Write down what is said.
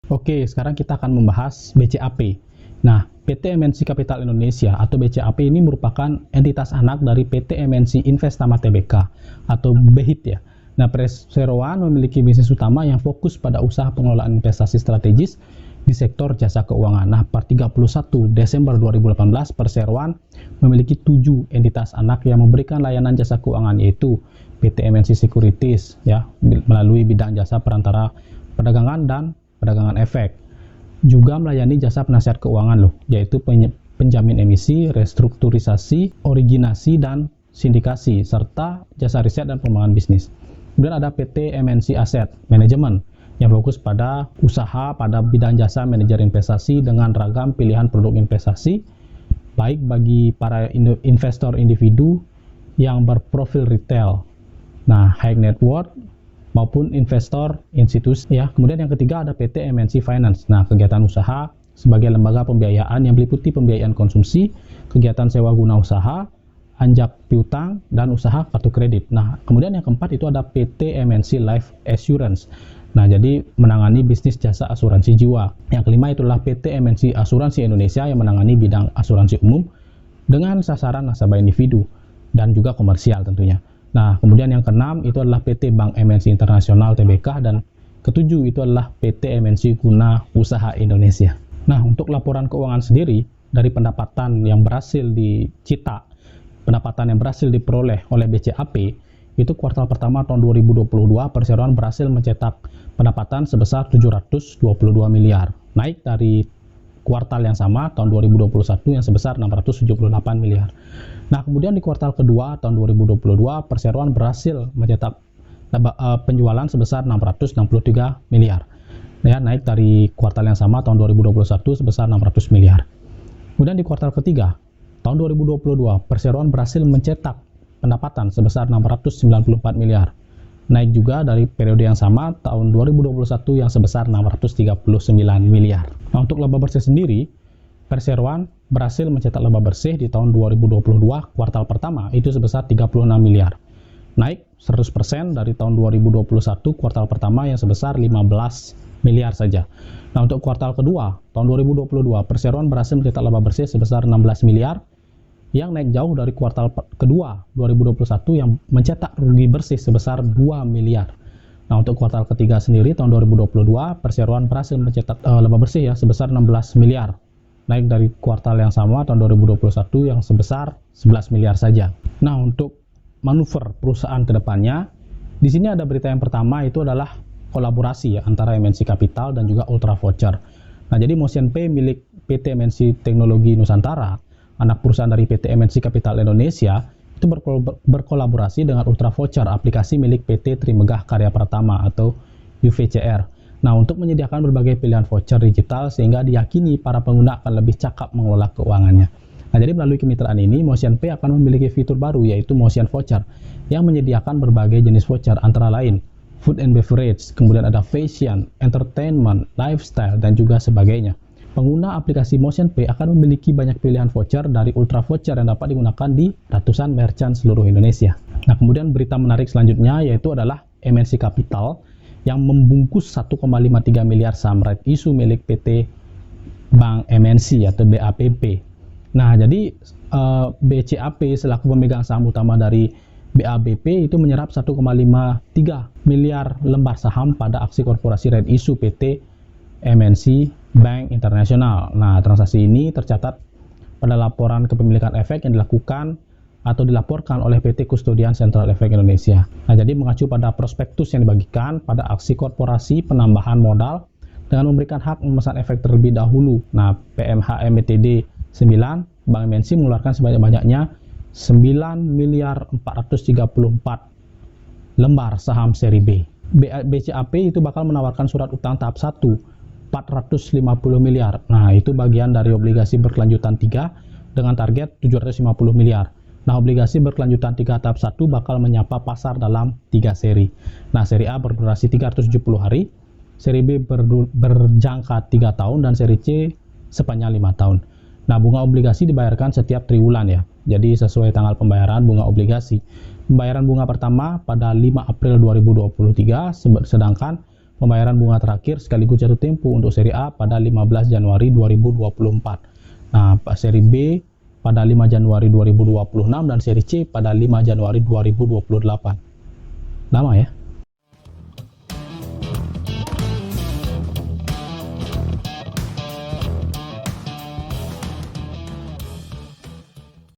Oke, sekarang kita akan membahas BCAP. Nah, PT MNC Capital Indonesia atau BCAP ini merupakan entitas anak dari PT MNC Investama Tbk atau BEHIT ya. Nah, Perseroan memiliki bisnis utama yang fokus pada usaha pengelolaan investasi strategis di sektor jasa keuangan. Nah, per 31 Desember 2018, Perseroan memiliki 7 entitas anak yang memberikan layanan jasa keuangan, yaitu PT MNC Securities ya, melalui bidang jasa perantara perdagangan dan perdagangan efek. Juga melayani jasa penasihat keuangan loh, yaitu penjamin emisi, restrukturisasi, originasi dan sindikasi, serta jasa riset dan pengembangan bisnis. Kemudian ada PT MNC Asset Management yang fokus pada usaha pada bidang jasa manajer investasi dengan ragam pilihan produk investasi, baik bagi para investor individu yang berprofil retail, nah high net worth, maupun investor institusi ya. Kemudian yang ketiga ada PT MNC Finance. Nah, kegiatan usaha sebagai lembaga pembiayaan yang meliputi pembiayaan konsumsi, kegiatan sewa guna usaha, anjak piutang, dan usaha kartu kredit. Nah, kemudian yang keempat itu ada PT MNC Life Assurance. Nah, jadi menangani bisnis jasa asuransi jiwa. Yang kelima itulah PT MNC Asuransi Indonesia yang menangani bidang asuransi umum dengan sasaran nasabah individu dan juga komersial tentunya. Nah, kemudian yang keenam itu adalah PT Bank MNC Internasional Tbk, dan ketujuh itu adalah PT MNC Guna Usaha Indonesia. Nah, untuk laporan keuangan sendiri dari pendapatan yang berhasil dicita, pendapatan yang berhasil diperoleh oleh BCAP itu kuartal pertama tahun 2022, Perseroan berhasil mencetak pendapatan sebesar 722 miliar, naik dari kuartal yang sama tahun 2021 yang sebesar 678 miliar. Nah, kemudian di kuartal kedua tahun 2022, Perseroan berhasil mencetak penjualan sebesar 663 miliar. Ya, naik dari kuartal yang sama tahun 2021 sebesar 600 miliar. Kemudian di kuartal ketiga tahun 2022, Perseroan berhasil mencetak pendapatan sebesar 694 miliar. Naik juga dari periode yang sama tahun 2021 yang sebesar 639 miliar. Nah, untuk laba bersih sendiri, Perseroan berhasil mencetak laba bersih di tahun 2022 kuartal pertama itu sebesar 36 miliar. Naik 100% dari tahun 2021 kuartal pertama yang sebesar 15 miliar saja. Nah, untuk kuartal kedua tahun 2022, Perseroan berhasil mencetak laba bersih sebesar 16 miliar yang naik jauh dari kuartal kedua 2021 yang mencetak rugi bersih sebesar 2 miliar. Nah, untuk kuartal ketiga sendiri tahun 2022, Perseroan berhasil mencetak laba bersih ya sebesar 16 miliar. Naik dari kuartal yang sama tahun 2021 yang sebesar 11 miliar saja. Nah, untuk manuver perusahaan ke depannya, di sini ada berita yang pertama itu adalah kolaborasi ya, antara MNC Capital dan juga Ultra Voucher. Nah, jadi Motion Pay milik PT MNC Teknologi Nusantara, anak perusahaan dari PT MNC Capital Indonesia, itu berkolaborasi dengan Ultra Voucher, aplikasi milik PT Trimegah Karya Pratama atau UVCR. Nah, untuk menyediakan berbagai pilihan voucher digital sehingga diyakini para pengguna akan lebih cakap mengelola keuangannya. Nah, jadi melalui kemitraan ini, Motion Pay akan memiliki fitur baru yaitu Motion Voucher yang menyediakan berbagai jenis voucher antara lain food and beverage, kemudian ada fashion, entertainment, lifestyle, dan juga sebagainya. Pengguna aplikasi Motion Pay akan memiliki banyak pilihan voucher dari Ultra Voucher yang dapat digunakan di ratusan merchant seluruh Indonesia. Nah, kemudian berita menarik selanjutnya yaitu adalah MNC Capital yang membungkus 1,53 miliar saham right issue milik PT Bank MNC atau BAPP. Nah, jadi BCAP selaku pemegang saham utama dari BAPP itu menyerap 1,53 miliar lembar saham pada aksi korporasi right issue PT MNC Bank Internasional. Nah, transaksi ini tercatat pada laporan kepemilikan efek yang dilakukan atau dilaporkan oleh PT Kustodian Sentral Efek Indonesia. Nah, jadi mengacu pada prospektus yang dibagikan pada aksi korporasi penambahan modal dengan memberikan hak memesan efek terlebih dahulu. Nah, PMHMTD 9, Bank MNC mengeluarkan sebanyak-banyaknya 9.434 lembar saham seri B. BCAP itu bakal menawarkan surat utang tahap 1 450 miliar. Nah, itu bagian dari obligasi berkelanjutan 3 dengan target 750 miliar. Nah, obligasi berkelanjutan 3 tahap 1 bakal menyapa pasar dalam 3 seri. Nah, seri A berdurasi 370 hari, seri B berjangka 3 tahun, dan seri C sepanjang 5 tahun. Nah, bunga obligasi dibayarkan setiap triwulan ya. Jadi sesuai tanggal pembayaran bunga obligasi. Pembayaran bunga pertama pada 5 April 2023, sedangkan pembayaran bunga terakhir sekaligus jatuh tempo untuk seri A pada 15 Januari 2024. Nah, seri B pada 5 Januari 2026 dan seri C pada 5 Januari 2028. Lama ya?